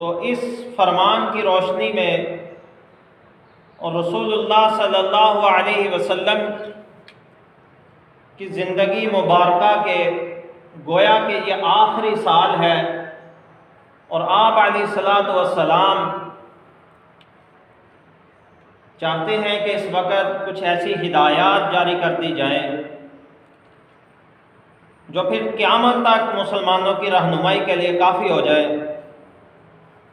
तो इस फरमान की रोशनी में और रसूलुल्लाह सल्लल्लाहु अलैहि वसल्लम की ज़िंदगी मुबारका के गोया कि ये आखिरी साल है और आप अलैहिस्सलातु वस्सलाम चाहते हैं कि इस वक्त कुछ ऐसी हिदायत जारी कर दी जाएँ जो फिर क़यामत तक मुसलमानों की रहनुमाई के लिए काफ़ी हो जाए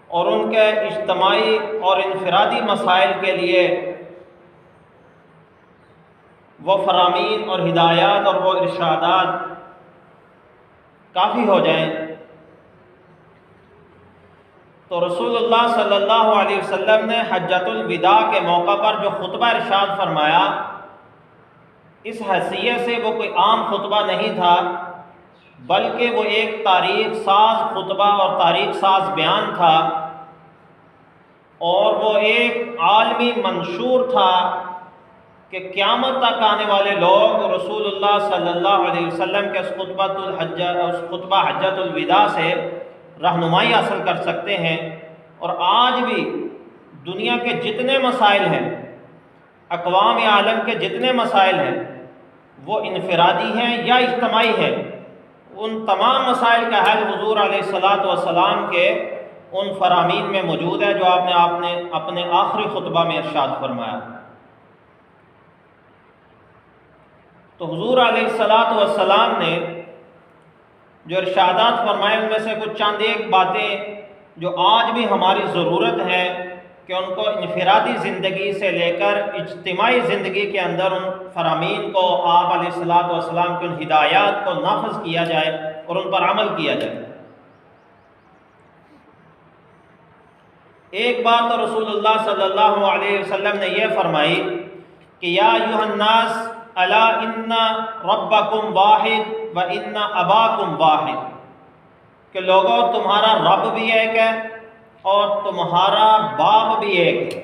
और उनके इज्तिमाई और इनफरादी मसाइल के लिए वो फरामीन और हिदायत और वो इरशादात काफ़ी हो जाएं। तो रसूलुल्लाह सल्लल्लाहु अलैहि वसल्लम ने हज्जतुल विदा के मौका पर जो खुतबा इरशाद फरमाया, इस हैसियत से वो कोई आम खुतबा नहीं था, बल्कि वो एक तारीख साज खुतबा और तारीख साज बयान था और वो एक आलमी मंशूर था कि क़यामत तक आने वाले लोग रसूलुल्लाह सल्लल्लाहु अलैहि वसल्लम के उस खुतबा हज्जतुल विदा से रहनुमाई हासिल कर सकते हैं। और आज भी दुनिया के जितने मसाइल हैं, अक़वाम आलम के जितने मसाइल हैं, वो इनफरादी हैं या इज्तिमाई हैं, उन तमाम मसाइल का हल हुज़ूर अलैहिस्सलातु वस्सलाम के उन फरामीन में मौजूद है जो आपने अपने आखिरी खुतबा में इरशाद फरमाया। तो हुज़ूर अलैहिस्सलातु वस्सलाम ने जो इरशादात फरमाए उनमें से कुछ चंद एक बातें जो आज भी हमारी ज़रूरत है कि उनको इनफरादी ज़िंदगी से लेकर इज्तिमाई ज़िंदगी के अंदर उन फरामीन को आप अलैहिस्सलातु वस्सलाम की उन हिदायत को नाफिज किया जाए और उन पर अमल किया जाए। एक बात तो रसूलुल्लाह सल्लल्लाहु अलैहि वसल्लम ने यह फरमाई कि या अय्युहन्नास अला इन्ना रब्बकुम वाहिद व इन्ना अबाकुम वाहिद, कि लोगों तुम्हारा रब भी एक है और तुम्हारा बाप भी एक है।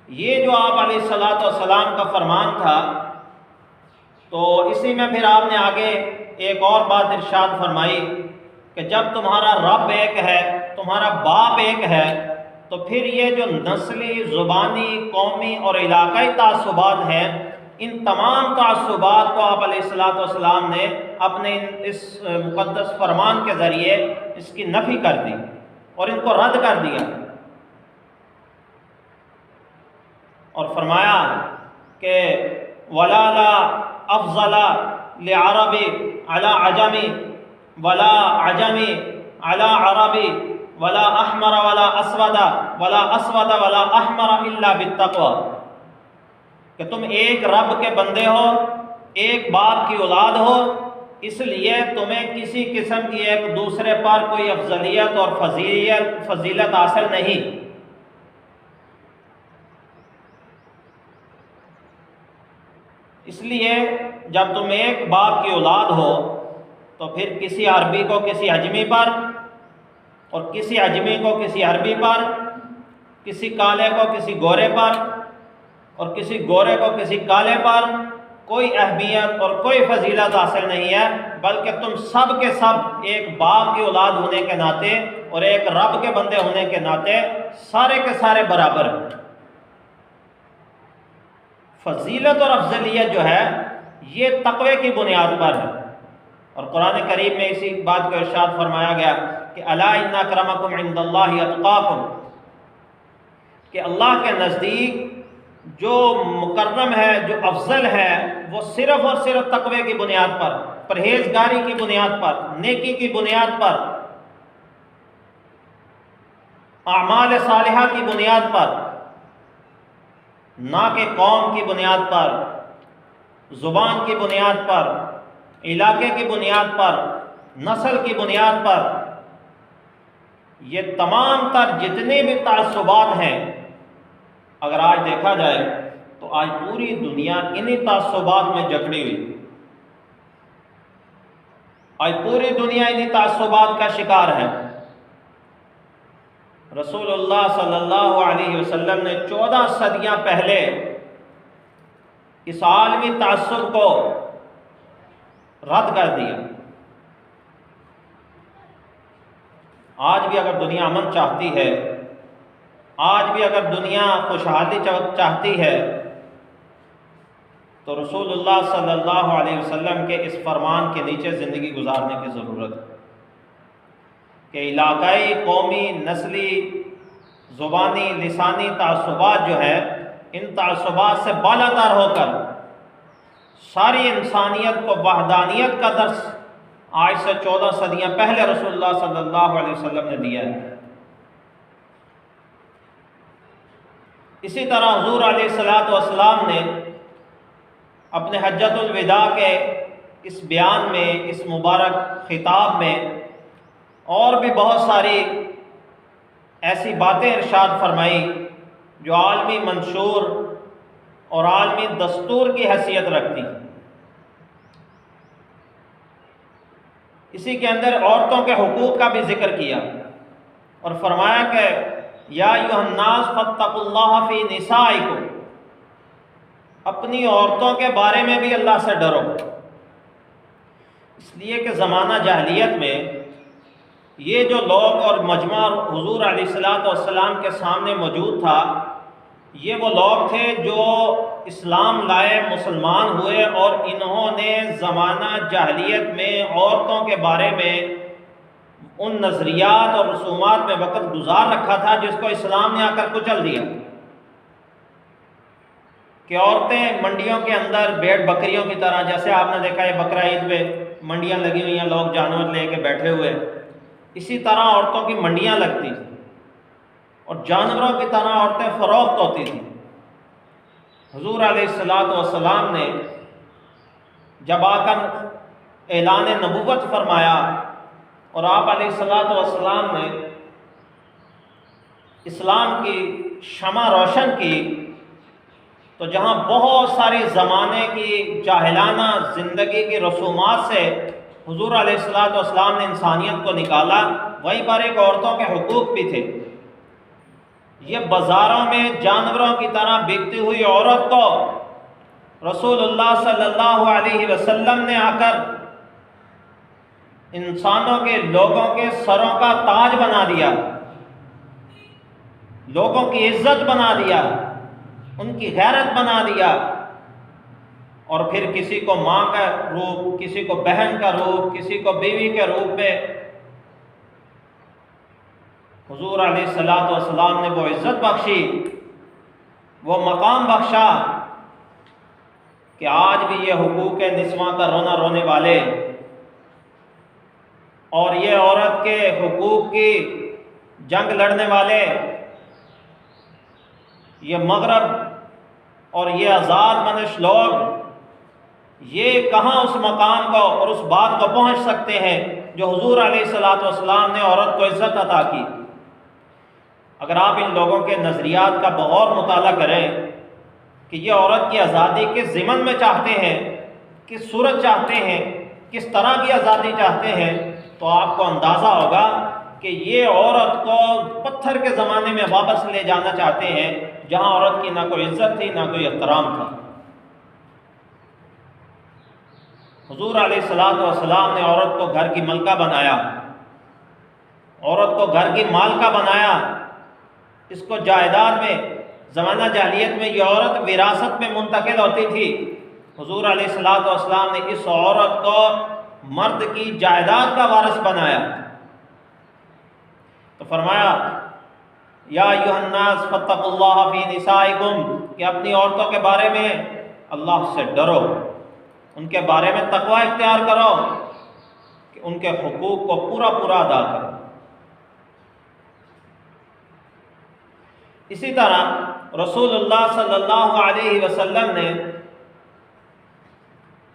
ये जो आप अलैहिस्सलातु वस्सलाम का फरमान था, तो इसी में फिर आपने आगे एक और बात इरशाद फरमाई कि जब तुम्हारा रब एक है, तुम्हारा बाप एक है, तो फिर ये जो नस्ली, ज़ुबानी, कौमी और इलाकाई तासुबात हैं, इन तमाम तासुबात को आप अलैहिस्सलातु वस्सलाम ने अपने इस मुक़द्दस फरमान के ज़रिए इसकी नफ़ी कर दी और इनको रद्द कर दिया और फरमाया कि वला ला अफ़ज़ला लिअरबी अला अजमी वला अजमी अला अरबी वला अहमर वला अस्वदा वला अस्वद वला अहमर इल्ला बित्तक़वा, कि तुम एक रब के बंदे हो, एक बाप की औलाद हो, इसलिए तुम्हें किसी किस्म की एक दूसरे पर कोई अफजलियत और फजीलत हासिल नहीं। इसलिए जब तुम एक बाप की औलाद हो तो फिर किसी अरबी को किसी अजमी पर और किसी अजमी को किसी अरबी पर, किसी काले को किसी गोरे पर और किसी गोरे को किसी काले पर कोई अहमियत और कोई फजीलत हासिल नहीं है, बल्कि तुम सब के सब एक बाप की औलाद होने के नाते और एक रब के बंदे होने के नाते सारे के सारे बराबर हैं। फजीलत और अफजलियत जो है ये तक़वे की बुनियाद पर है और कुरान करीम में इसी बात को इरशाद फरमाया गया कि अला इन्ना अक्रमकुम इंदल्लाहि अत्क़ाकुम, कि अल्लाह के नज़दीक जो मुकर्रम है, जो अफजल है, वो सिर्फ़ और सिर्फ तक़वे की बुनियाद पर, परहेज़गारी की बुनियाद पर, नेकी की बुनियाद पर, आमाल सालिहा की बुनियाद पर, ना कि कौम की बुनियाद पर, ज़ुबान की बुनियाद पर, इलाके की बुनियाद पर, नस्ल की बुनियाद पर। ये तमाम तर जितने भी तासुबात हैं, अगर आज देखा जाए तो आज पूरी दुनिया इन्हीं तासुबात में जकड़ी हुई, आज पूरी दुनिया इन्हीं तासुबात का शिकार है। रसूलुल्लाह सल्लल्लाहु अलैहि वसल्लम ने 14 सदियां पहले इस आलमी तासुब को रद्द कर दिया। आज भी अगर दुनिया अमन चाहती है, आज भी अगर दुनिया खुशहाली चाहती है, तो रसूलुल्लाह सल्लल्लाहु अलैहि वसल्लम के इस फरमान के नीचे ज़िंदगी गुजारने की ज़रूरत है कि इलाकाई, कौमी, नस्ली, ज़ुबानी, लिसानी तासुबात जो है, इन तासुबात से बालातर होकर सारी इंसानियत को वहदानियत का दर्स आज से 14 सदियाँ पहले रसूलुल्लाह सल्लल्लाहु अलैहि वसल्लम ने दिया है। इसी तरह हुज़ूर अलैहिस्सलातु वस्सलाम ने अपने हज्जतुल विदा के इस बयान में, इस मुबारक खिताब में और भी बहुत सारी ऐसी बातें इरशाद फरमाई जो आलमी मंशूर और आलमी दस्तूर की हैसियत रखती। इसी के अंदर औरतों के हुकूक का भी जिक्र किया और फरमाया कि या अय्युहन्नास फत्तकुल्लाह फी निसाइकुम, अपनी औरतों के बारे में भी अल्लाह से डरो। इसलिए कि ज़माना जाहिलियत में ये जो लोग और मजमा हुज़ूर अलैहिस्सलातु वस्सलाम के सामने मौजूद था, ये वो लोग थे जो इस्लाम लाए, मुसलमान हुए और इन्होंने ज़माना जाहिलियत में औरतों के बारे में उन नज़रियात और रसूमात में वक़्त गुजार रखा था जिसको इस्लाम ने आकर कुचल दिया कि औरतें मंडियों के अंदर भेड़ बकरियों की तरह, जैसे आपने देखा है बकरा ईद में मंडियाँ लगी हुई हैं, लोग जानवर लेके बैठे हुए, इसी तरह औरतों की मंडियाँ लगती थी और जानवरों की तरह औरतें फ़रोख्त होती थी। हुज़ूर अलैहिस्सलातु वस्सलाम ने जब आकर ऐलान नबुव्वत फरमाया और आप अलैहिस्सलातु वस्सलाम ने इस्लाम की शमा रोशन की, तो जहाँ बहुत सारी ज़माने की जाहिलाना ज़िंदगी की रसूमात से हुज़ूर अलैहिस्सलातु वस्सलाम ने इंसानियत को निकाला, वहीं पर एक औरतों के हुकूक भी थे। ये बाज़ारों में जानवरों की तरह बिकती हुई औरत को रसूलुल्लाह सल्लल्लाहु अलैहि वसल्लम ने आकर इंसानों के, लोगों के सरों का ताज बना दिया, लोगों की इज्जत बना दिया, उनकी गैरत बना दिया और फिर किसी को माँ का रूप, किसी को बहन का रूप, किसी को बीवी के रूप में हुज़ूर अलैहिस्सलातु वस्सलाम ने वो इज़्ज़त बख्शी, वो मकाम बख्शा कि आज भी ये हुकूक निस्वां का रोना रोने वाले और ये औरत के हुकूक की जंग लड़ने वाले, ये मगरब और ये आज़ाद मनश लोग, ये कहाँ उस मकाम को और उस बात को पहुँच सकते हैं जो हुज़ूर अलैहिस्सलातु वस्सलाम ने औरत को इज़्ज़त अता की। अगर आप इन लोगों के नज़रियात का बगौर मुताला करें कि ये औरत की आज़ादी किस ज़िमन में चाहते हैं, किस सूरत चाहते हैं, किस तरह की आज़ादी चाहते हैं, तो आपको अंदाज़ा होगा कि ये औरत को पत्थर के ज़माने में वापस ले जाना चाहते हैं, जहाँ औरत की ना कोई इज़्ज़त थी, ना कोई एहतराम था। हुज़ूर अलैहिस्सलातु वस्सलाम ने औरत को घर की मलका बनाया, औरत को घर की मालका बनाया, इसको जायदाद में, ज़माना जाहिलियत में ये औरत विरासत में मुंतकिल होती थी। हुज़ूर अलैहिस्सलातु वस्सलाम ने इस औरत को मर्द की जायदाद का वारिस बनाया। तो फरमाया या अय्युहन्नास फत्तकुल्लाह फी निसाइकुम, कि अपनी औरतों के बारे में अल्लाह से डरो, उनके बारे में तकवा इख्तियार करो कि उनके हुकूक को पूरा पूरा अदा करो। इसी तरह रसूलुल्लाह सल्लल्लाहु अलैहि वसल्लम ने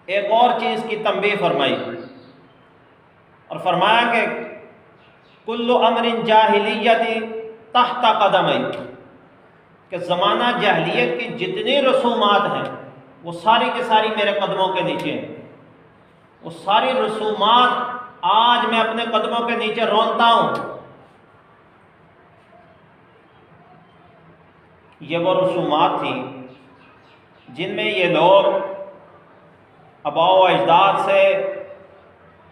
एक और चीज़ की तंबीह फरमाई और फरमाया कि कुल्लु अमरिन जाहिलियती तहता कदमई, कि ज़माना जाहिलियत की जितनी रसूमात हैं वो सारी की सारी मेरे कदमों के नीचे हैं। वो सारी रसूमात आज मैं अपने कदमों के नीचे रोनता हूँ। ये वो रसूमात थी जिनमें ये लोग आबाओ अजदाद से,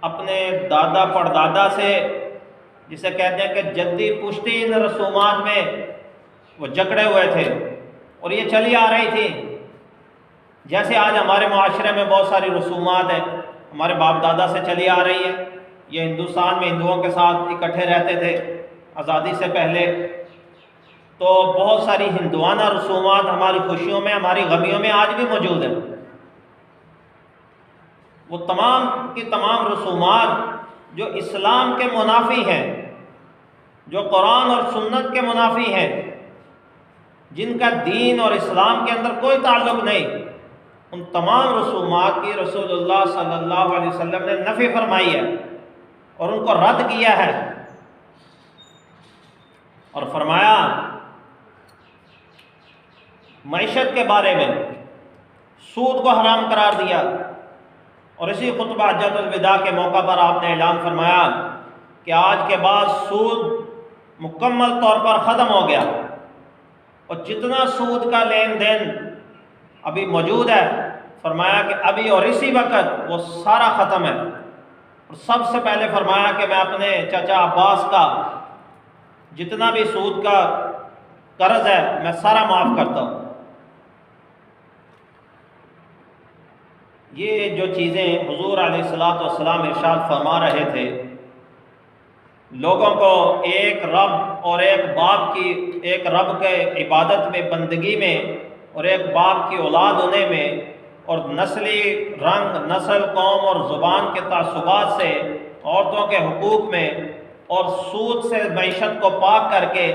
अपने दादा परदादा से जिसे कहते हैं कि जद्दी पुश्ती इन रसूमात में वो जकड़े हुए थे और ये चली आ रही थी। जैसे आज हमारे माशरे में बहुत सारी रसूमात हैं, हमारे बाप दादा से चली आ रही है। ये हिंदुस्तान में हिंदुओं के साथ इकट्ठे रहते थे आज़ादी से पहले, तो बहुत सारी हिंदुआना रसूमात हमारी खुशियों में, हमारी गमियों में आज भी मौजूद हैं। वो तमाम की तमाम रसूमात जो इस्लाम के मुनाफी हैं, जो कुरान और सुन्नत के मुनाफी हैं, जिनका दीन और इस्लाम के अंदर कोई ताल्लुक़ नहीं, उन तमाम रसूमात की रसूलुल्लाह सल्लल्लाहु अलैहि वसल्लम ने नफ़ी फरमाई है और उनको रद्द किया है और फरमाया मईशत के बारे में सूद को हराम करार दिया। और इसी खुतबा हज्जतुल विदा के मौका पर आपने ऐलान फरमाया कि आज के बाद सूद मुकम्मल तौर पर ख़त्म हो गया और जितना सूद का लेन देन अभी मौजूद है, फरमाया कि अभी और इसी वक्त वो सारा ख़त्म है। और सबसे पहले फरमाया कि मैं अपने चाचा अब्बास का जितना भी सूद का कर्ज है मैं सारा माफ़ करता हूँ। ये जो चीज़ें हुजूर अलैहिस्सलातु वस्सलाम इरशाद फरमा रहे थे, लोगों को एक रब और एक बाप की, एक रब के इबादत में, बंदगी में, और एक बाप की औलाद होने में, और नस्ली रंग, नस्ल, कौम और ज़ुबान के तासुबात से, औरतों के हुकूक में और सूद से मईशत को पाक करके,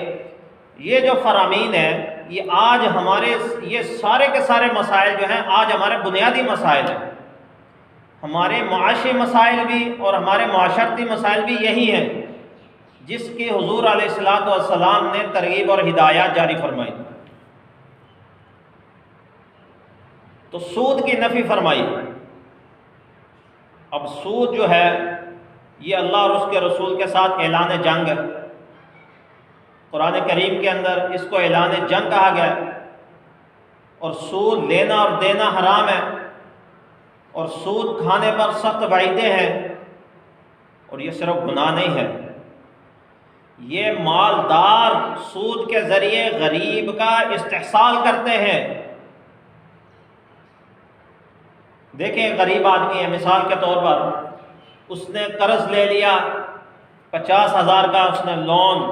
ये जो फरामीन है, ये आज हमारे, ये सारे के सारे मसाइल जो हैं आज हमारे बुनियादी मसाइल हैं। हमारे माशी मसाइल भी और हमारे माशरती मसाइल भी यही हैं जिसकी हुजूर अलैहिस्सलातु वस्सलाम ने तरगीब और हिदायत जारी फरमाई। तो सूद की नफ़ी फरमाई। अब सूद जो है ये अल्लाह और उसके रसूल के साथ ऐलान जंग है। कुरान करीम के अंदर इसको ऐलान जंग कहा गया है। और सूद लेना और देना हराम है और सूद खाने पर सख्त वाइदे हैं। और ये सिर्फ गुनाह नहीं है, ये मालदार सूद के ज़रिए गरीब का इस्तेहसाल करते हैं। देखें, गरीब आदमी है, मिसाल के तौर पर उसने कर्ज ले लिया, 50,000 का उसने लोन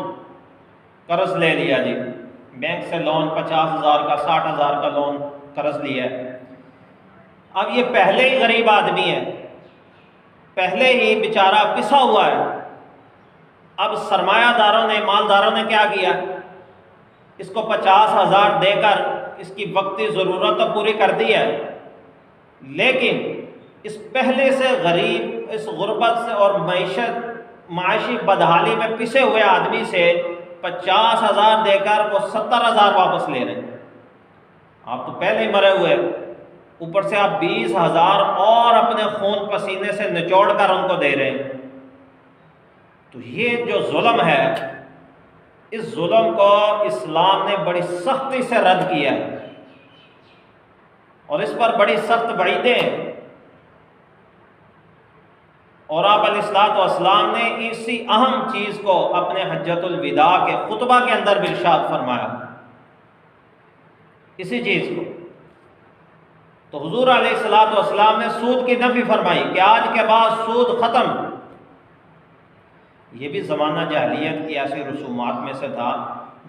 कर्ज ले लिया जी, बैंक से लोन 50,000 का, 60,000 का लोन कर्ज लिया है। अब ये पहले ही गरीब आदमी है, पहले ही बेचारा पिसा हुआ है। अब सरमायादारों ने, मालदारों ने क्या किया, इसको 50,000 देकर इसकी वक्ती ज़रूरत तो पूरी कर दी है, लेकिन इस पहले से गरीब, इस गुर्बत से और माशी बदहाली में पिसे हुए आदमी से 50,000 देकर वो 70,000 वापस ले रहे हैं। आप तो पहले ही मरे हुए, ऊपर से आप 20,000 और अपने खून पसीने से निचोड़ कर उनको दे रहे हैं। तो ये जो जुल्म है, इस जुल्म को इस्लाम ने बड़ी सख्ती से रद्द किया है और इस पर बड़ी सख्त वईदें। और आप अलैहिस्सलातु वस्सलाम ने इसी अहम चीज़ को अपने हज्जतुल विदा के खुतबा के अंदर भी इरशाद फरमाया, इसी चीज़ को। तो हुजूर अलैहिस्सलातु वस्सलाम ने सूद की नफ़ी फरमाई कि आज के बाद सूद ख़त्म। ये भी ज़माना जाहिलियत की ऐसी रसूमात में से था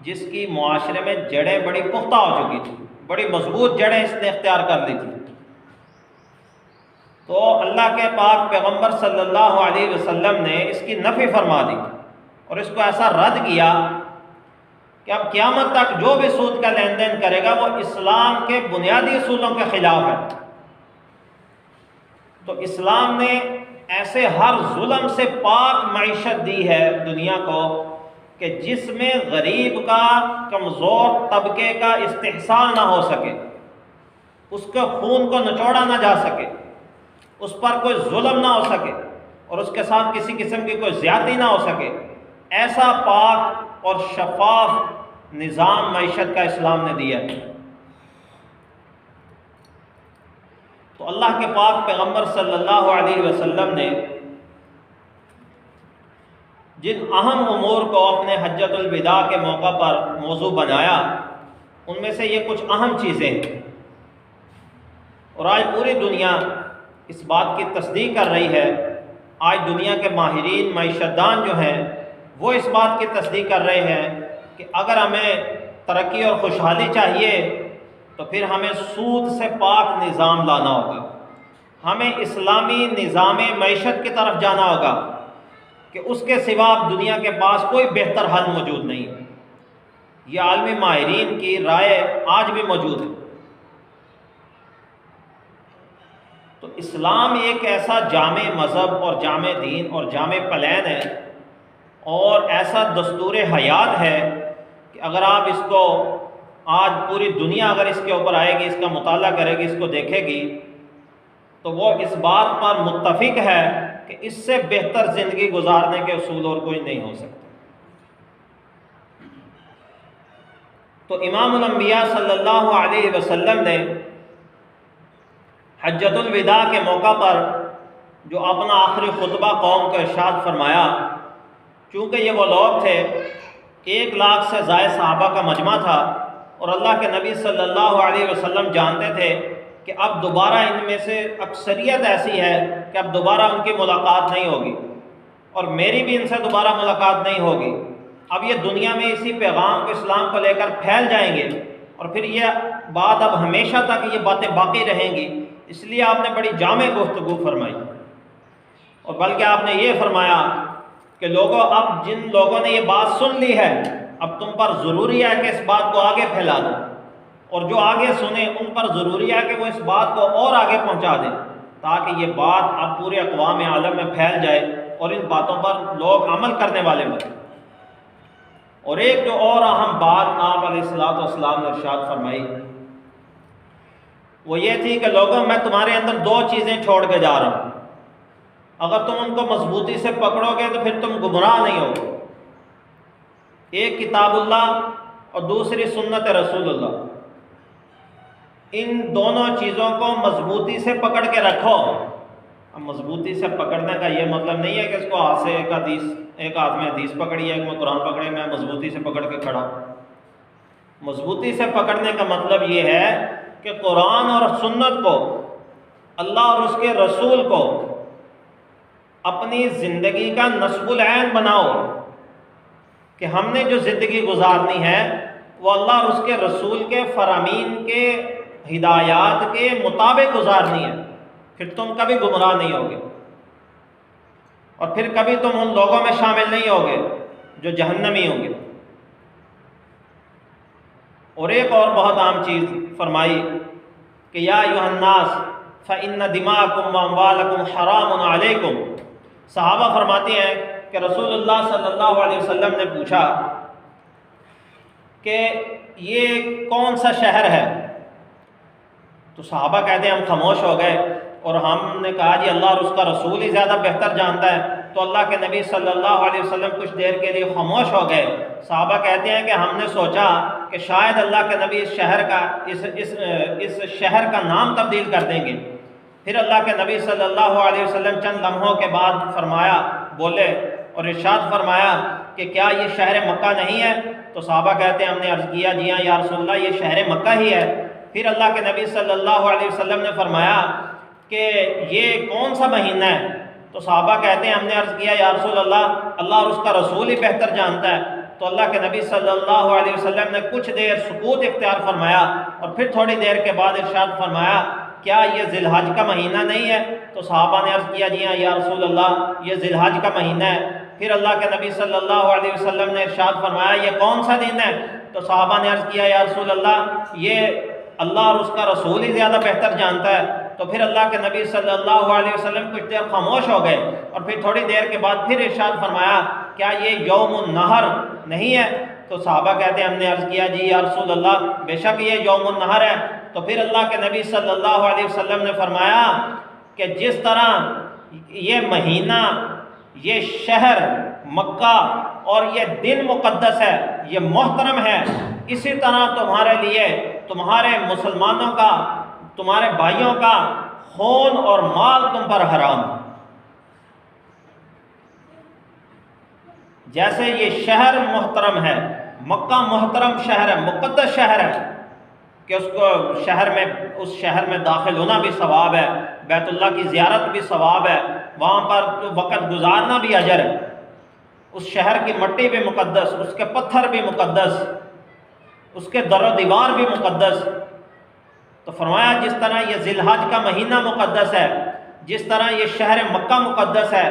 जिसकी मुआशरे में जड़ें बड़ी पुख्ता हो चुकी थी, बड़ी मजबूत जड़ें इसने इख्तियार कर ली थी। तो अल्लाह के पाक पैगम्बर सल्लल्लाहु अलैहि वसल्लम ने इसकी नफ़ी फरमा दी और इसको ऐसा रद्द किया कि अब क़यामत तक जो भी सूद का लेन देन करेगा वो इस्लाम के बुनियादी असूलों के ख़िलाफ़ है। तो इस्लाम ने ऐसे हर जुल्म से पाक मईशत दी है दुनिया को कि जिसमें गरीब का, कमज़ोर तबके का इस्तेहसाल ना हो सके, उसके खून को निचोड़ा ना जा सके, उस पर कोई जुल्म ना हो सके और उसके साथ किसी किस्म की कोई ज़्यादती ना हो सके। ऐसा पाक और शफाफ निज़ाम मईशत का इस्लाम ने दिया। तो अल्लाह के पाक पैगम्बर सल्लल्लाहु अलैहि वसल्लम ने जिन अहम उमूर को अपने हज्जतुल विदा के मौका पर मौजू बनाया, उनमें से ये कुछ अहम चीज़ें हैं। और आज पूरी दुनिया इस बात की तस्दीक कर रही है। आज दुनिया के माहिरीन मईशतदान जो हैं वो इस बात की तस्दीक कर रहे हैं कि अगर हमें तरक्की और खुशहाली चाहिए तो फिर हमें सूद से पाक निज़ाम लाना होगा, हमें इस्लामी निज़ाम मईशत की तरफ जाना होगा कि उसके सिवा दुनिया के पास कोई बेहतर हल मौजूद नहीं है। ये आलमी माहिरीन की राय आज भी मौजूद है। तो इस्लाम एक ऐसा जामे मज़हब और जामे दीन और जामे प्लान है और ऐसा दस्तूर हयात है कि अगर आप इसको आज पूरी दुनिया अगर इसके ऊपर आएगी, इसका मुताला करेगी, इसको देखेगी, तो वो इस बात पर मुत्तफिक है कि इससे बेहतर ज़िंदगी गुजारने के उसूल और कोई नहीं हो सकते। तो इमामुल अंबिया सल्लल्लाहु अलैहि वसल्लम ने हज्जतुल विदा के मौका पर जो अपना आखिरी खुतबा कौम को इरशाद फरमाया, चूँकि ये वो लोग थे, 1 लाख से ज़ायद सहाबा का मजमा था और अल्लाह के नबी सल्लल्लाहु अलैहि वसल्लम जानते थे कि अब दोबारा इनमें से अक्सरियत ऐसी है कि अब दोबारा उनकी मुलाकात नहीं होगी और मेरी भी इनसे दोबारा मुलाकात नहीं होगी। अब ये दुनिया में इसी पैगाम को, इस्लाम को लेकर फैल जाएंगे और फिर ये बात अब हमेशा तक ये बातें बाकी रहेंगी। इसलिए आपने बड़ी जामे गुफ्तगू फरमाई और बल्कि आपने ये फरमाया कि लोगों, अब जिन लोगों ने ये बात सुन ली है, अब तुम पर ज़रूरी है कि इस बात को आगे फैला दो, और जो आगे सुने उन पर ज़रूरी है कि वो इस बात को और आगे पहुंचा दें, ताकि ये बात अब पूरे अक़वाम आलम में फैल जाए और इन बातों पर लोग अमल करने वाले बने। और एक जो और अहम बात आप अलैहिस्सलातु वस्सलाम ने इरशाद फरमाई, वो ये थी कि लोगों, मैं तुम्हारे अंदर 2 चीज़ें छोड़ के जा रहा हूँ, अगर तुम उनको मजबूती से पकड़ोगे तो फिर तुम गुमराह नहीं होगे। एक किताबुल्लाह और दूसरी सुन्नत रसूलुल्लाह। इन दोनों चीज़ों को मजबूती से पकड़ के रखो। अब मजबूती से पकड़ने का ये मतलब नहीं है कि इसको हाथ से एक हाथ में हदीस पकड़ी है, मैं कुरान पकड़े, मैं मजबूती से पकड़ के खड़ा। मजबूती से पकड़ने का मतलब ये है कि कुरान और सुन्नत को, अल्लाह और उसके रसूल को अपनी ज़िंदगी का नस्बुल ऐन बनाओ कि हमने जो ज़िंदगी गुजारनी है वो अल्लाह और उसके रसूल के फरामीन के हिदायत के मुताबिक गुजारनी है। फिर तुम कभी गुमराह नहीं होगे और फिर कभी तुम उन लोगों में शामिल नहीं होगे जो जहन्नमी होंगे। और एक और बहुत आम चीज़ फरमाई कि या अय्युहन्नास फ़इन्न दिमाकुम व अम्वालकुम हरामुन अलैकुम। सहाबा फरमाते हैं कि रसूलुल्लाह सल्लल्लाहु अलैहि वसल्लम ने पूछा कि ये कौन सा शहर है, तो सहाबा कहते हैं हम खामोश हो गए और हमने कहा जी अल्लाह और उसका रसूल ही ज़्यादा बेहतर जानता है। तो अल्लाह के नबी सल्लल्लाहु अलैहि वसल्लम कुछ देर के लिए खामोश हो गए। सहाबा कहते हैं कि हमने सोचा कि शायद अल्लाह के नबी इस शहर का इस शहर का नाम तब्दील कर देंगे। फिर अल्लाह के नबी सल्लल्लाहु अलैहि वसल्लम चंद लम्हों के बाद फरमाया, बोले और इरशाद फरमाया कि क्या ये शहर मक्का नहीं है? तो सहाबा कहते हैं हमने अर्ज़ किया जी हाँ या रसूलल्लाह ये शहर मक्का ही है। फिर अल्लाह के नबी सल्लल्लाहु अलैहि वसल्लम ने फरमाया कि ये कौन सा महीना है? तो सहाबा कहते हैं हमने अर्ज़ किया या रसूलल्लाह अल्लाह और उसका रसूल ही बेहतर जानता है। तो अल्लाह के नबी सल्लल्लाहु अलैहि वसल्लम ने कुछ देर सुकूत इख्तियार फरमाया और फिर थोड़ी देर के बाद इरशाद फरमाया क्या ये ज़िलहज का महीना नहीं है? तो सहाबा ने अर्ज़ किया जी हाँ या रसूलल्लाह ये ज़िलहज का महीना है। फिर अल्लाह के नबी सल्लल्लाहु अलैहि वसल्लम ने इरशाद फरमाया ये कौन सा दिन है? तो सहाबा ने अर्ज़ किया या रसूलल्लाह ये अल्लाह और उसका रसूल ही ज़्यादा बेहतर जानता है। तो फिर अल्लाह के नबी सल्लल्लाहु अलैहि वसल्लम कुछ देर खामोश हो गए और फिर थोड़ी देर के बाद फिर इरशाद फरमाया क्या ये यौमुन नहर नहीं है? तो सहाबा कहते हैं हमने अर्ज़ किया जी या रसूलल्लाह बेशक ये यौमुन नहर है। तो फिर अल्लाह के नबी सल्लल्लाहु अलैहि वसल्लम ने फरमाया कि जिस तरह ये महीना, ये शहर मक्का और ये दिन मुक़द्दस है, ये मोहतरम है, इसी तरह तुम्हारे लिए तुम्हारे मुसलमानों का, तुम्हारे भाइयों का खून और माल तुम पर हराम। जैसे ये शहर मोहतरम है, मक्का मोहतरम शहर है, मुक़द्दस शहर है कि उसको शहर में, उस शहर में दाखिल होना भी सवाब है, बैतुल्लाह की ज़ियारत भी सवाब है, वहाँ पर वक़्त गुजारना भी अजर है। उस शहर की मट्टी भी मुक़द्दस, उसके पत्थर भी मुक़द्दस, उसके दर दीवार भी मुक़द्दस। तो फरमाया जिस तरह ये ज़िलहज का महीना मुक़द्दस है, जिस तरह ये शहर मक्का मुक़द्दस है,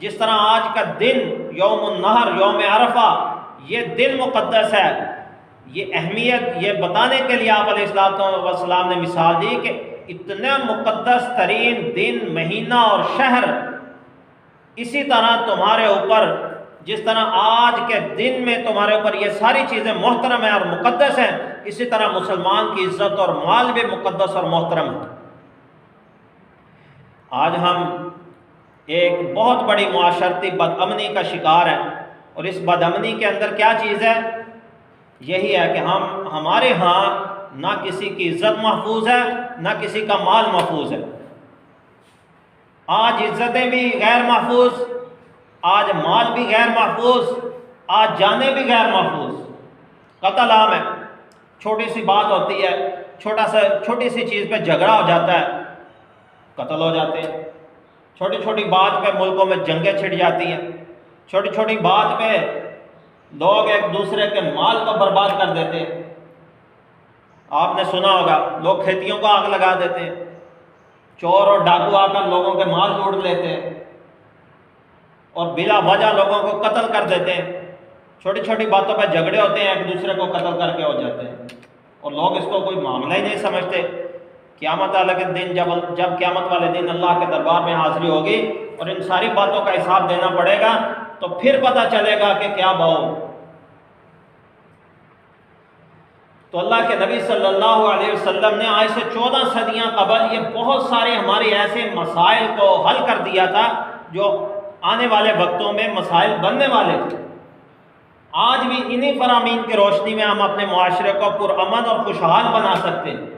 जिस तरह आज का दिन यौमुन नहर, यौम अरफा, ये दिन मुक़द्दस है। ये अहमियत ये बताने के लिए आप अलैहिस्सलाम ने मिसाल दी कि इतने मुक़द्दस तरीन दिन, महीना और शहर, इसी तरह तुम्हारे ऊपर, जिस तरह आज के दिन में तुम्हारे ऊपर ये सारी चीज़ें मोहतरम हैं और मुक़द्दस हैं, इसी तरह मुसलमान की इज़्ज़त और माल भी मुक़द्दस और मोहतरम है। आज हम एक बहुत बड़ी मुआशरती बदअमनी का शिकार हैं, और इस बदअमनी के अंदर क्या चीज़ है? यही है कि हमारे यहाँ ना किसी की इज़्ज़त महफूज है, ना किसी का माल महफूज है। आज इज़्ज़तें भी गैर महफूज, आज माल भी गैर महफूज, आज जाने भी गैर महफूज। कत्ल आम है, छोटी सी बात होती है, छोटी सी चीज़ पे झगड़ा हो जाता है, कत्ल हो जाते हैं। छोटी छोटी बात पे मुल्कों में जंगें छिड़ जाती हैं, छोटी छोटी बात पे लोग एक दूसरे के माल को बर्बाद कर देते हैं। आपने सुना होगा, लोग खेतियों को आग लगा देते हैं, चोर और डाकू आकर लोगों के माल लूट लेते हैं और बिला वजह लोगों को कत्ल कर देते हैं। छोटी छोटी बातों पर झगड़े होते हैं, एक दूसरे को कत्ल करके हो जाते हैं, और लोग इसको कोई मामला ही नहीं समझते। क़यामत वाले के दिन जब क़यामत वाले दिन अल्लाह के दरबार में हाज़िरी होगी और इन सारी बातों का हिसाब देना पड़ेगा, तो फिर पता चलेगा कि क्या भाव। तो अल्लाह के नबी सल्लल्लाहु अलैहि वसल्लम ने आज से 14 सदियाँ कबल ये बहुत सारे हमारे ऐसे मसाइल को हल कर दिया था जो आने वाले वक्तों में मसाइल बनने वाले थे। आज भी इन्हीं फरामीन की रोशनी में हम अपने मुआशरे को पुरअमन और खुशहाल बना सकते हैं,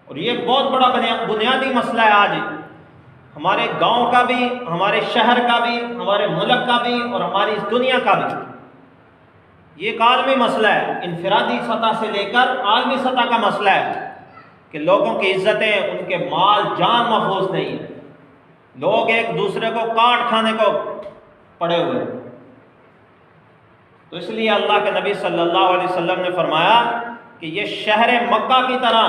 और ये बहुत बड़ा बुनियादी मसला है आज हमारे गांव का भी, हमारे शहर का भी, हमारे मुल्क का भी और हमारी इस दुनिया का भी। ये एक आलमी मसला है, इनफरादी सतह से लेकर आलमी सतह का मसला है कि लोगों की इज्जतें, उनके माल जान महफूज नहीं है। लोग एक दूसरे को काट खाने को पड़े हुए हैं। तो इसलिए अल्लाह के नबी सल्लल्लाहु अलैहि वसल्लम ने फरमाया कि ये शहर मक्का की तरह,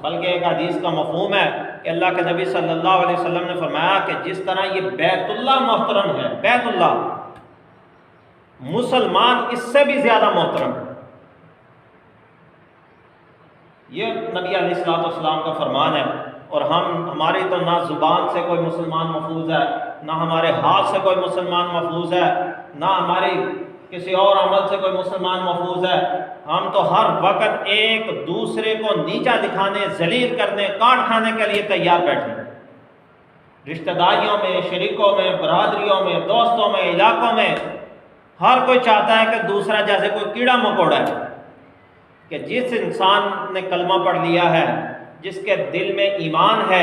बल्कि एक हदीस का मफहूम है कि अल्लाह के नबी सल्लल्लाहु अलैहि वसल्लम ने फरमाया कि जिस तरह ये बैतुल्लाह मोहतरम है, बैतुल्लाह, मुसलमान इससे भी ज़्यादा मोहतरम है। ये नबी अलैहिस्सलाम का फरमान है, और हमारी तो ना ज़ुबान से कोई मुसलमान महफूज है, ना हमारे हाथ से कोई मुसलमान महफूज है, ना हमारी किसी और अमल से कोई मुसलमान महफूज है। हम तो हर वक्त एक दूसरे को नीचा दिखाने, जलील करने, काट खाने के लिए तैयार बैठे। रिश्तेदारियों में, शरीकों में, बरादरियों में, दोस्तों में, इलाकों में हर कोई चाहता है कि दूसरा जैसे कोई कीड़ा मकोड़ा है, कि जिस इंसान ने कलमा पढ़ लिया है, जिसके दिल में ईमान है,